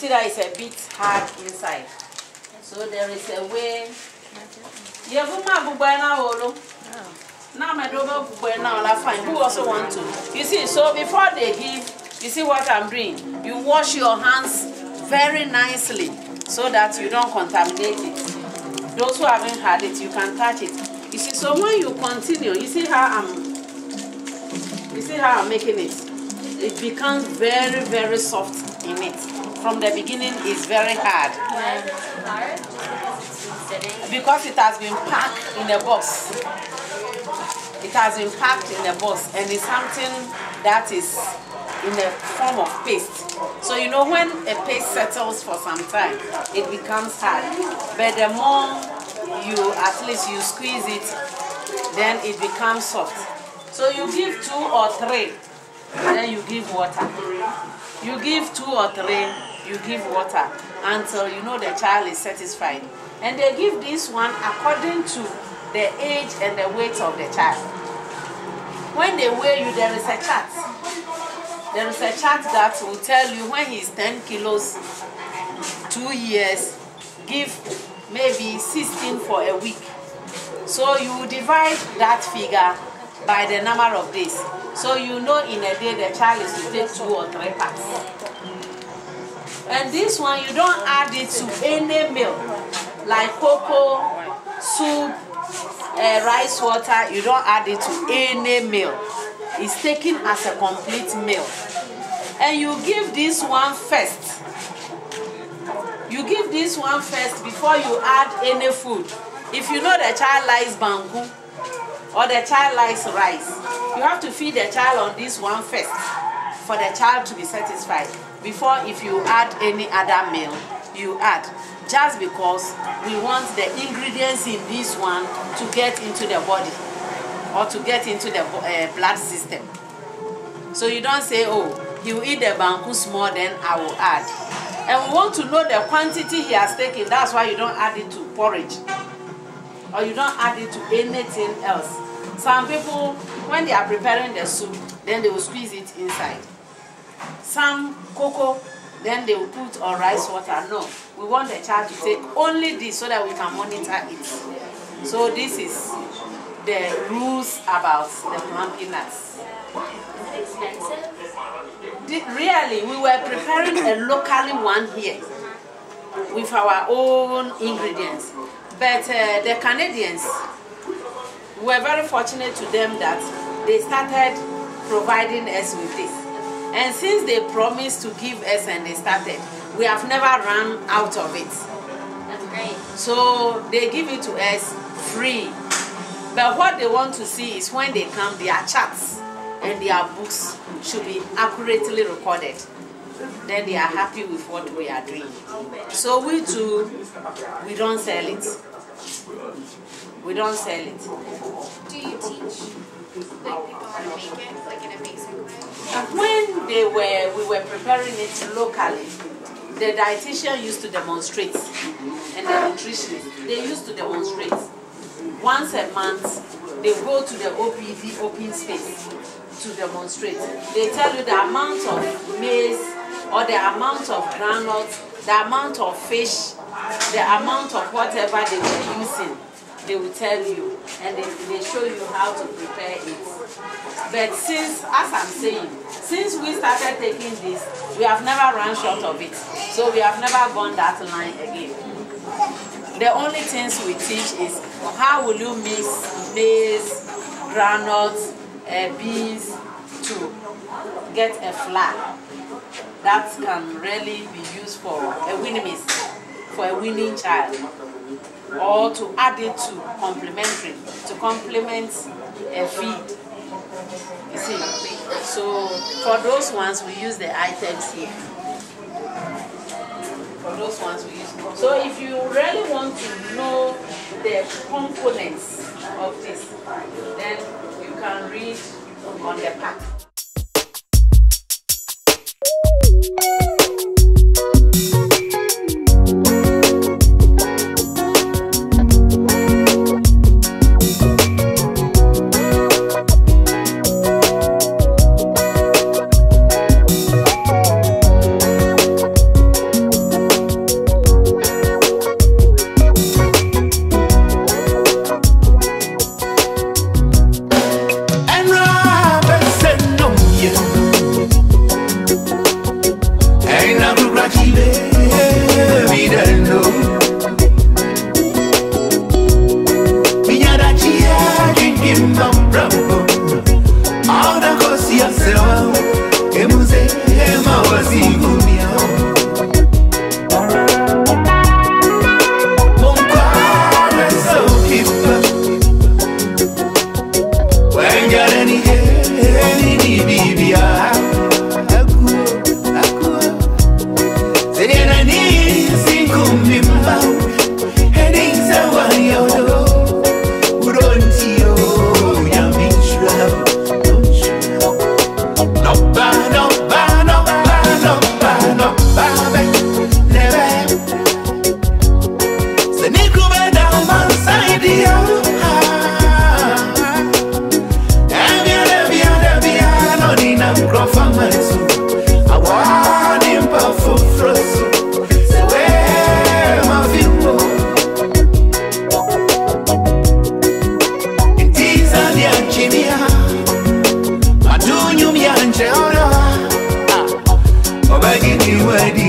see that it's a bit hard inside. So there is a way. You have now my double now I find who also want to. You see, so before they give, you see what I'm doing? You wash your hands very nicely so that you don't contaminate it. Those who haven't had it, you can touch it. You see, so when you continue, you see how I'm making it. It becomes very, very soft in it. From the beginning, it's very hard. Because it has been packed in a box. It has been packed in a box, and it's something that is in a form of paste. So you know when a paste settles for some time, it becomes hard. But the more at least you squeeze it, then it becomes soft. So you give 2 or 3, then you give water. You give 2 or 3, you give water until you know the child is satisfied. And they give this one according to the age and the weight of the child. When they weigh you, there is a chart. There is a chart that will tell you when he's 10 kilos, 2 years, give maybe 16 for a week. So you divide that figure by the number of days. So you know in a day the child is to take 2 or 3 parts. And this one, you don't add it to any meal, like cocoa, soup, rice water. You don't add it to any meal. It's taken as a complete meal. And you give this one first. You give this one first before you add any food. If you know the child likes banku or the child likes rice, you have to feed the child on this one first for the child to be satisfied. Before, if you add any other meal, you add. Just because we want the ingredients in this one to get into the body or to get into the blood system. So you don't say, oh, he will eat the banku small, then I will add. And we want to know the quantity he has taken. That's why you don't add it to porridge. Or you don't add it to anything else. Some people, when they are preparing the soup, then they will squeeze it inside. Some cocoa, then they will put on rice water. No, we want the child to take only this so that we can monitor it. So this is the rules about the Plumpy Nuts. Expensive? Really, we were preparing a locally one here with our own ingredients. But the Canadians, we were very fortunate to them that they started providing us with this. And since they promised to give us and they started, we have never run out of it. That's great. So they give it to us free. But what they want to see is when they come, their charts and their books should be accurately recorded. Then they are happy with what we are doing. So we too, we don't sell it. We don't sell it. Do you teach like people how to make it, like in a basic way? When we were preparing it locally, the dietitian used to demonstrate, and the nutritionist, they used to demonstrate. Once a month, they go to the OPD, open space, to demonstrate. They tell you the amount of maize, or the amount of granules, the amount of fish, the amount of whatever they were using. They will tell you, and they show you how to prepare it. But since, as I'm saying, since we started taking this, we have never run short of it. So we have never gone that line again. The only things we teach is how will you mix maize, granules, beans to get a flour that can really be used for a winning mix, for a winning child, or to add it to complementary, to complement a feed. You see, so for those ones we use the items here. For those ones we use. So if you really want to know the components of this, then you can read on the pack. wedding.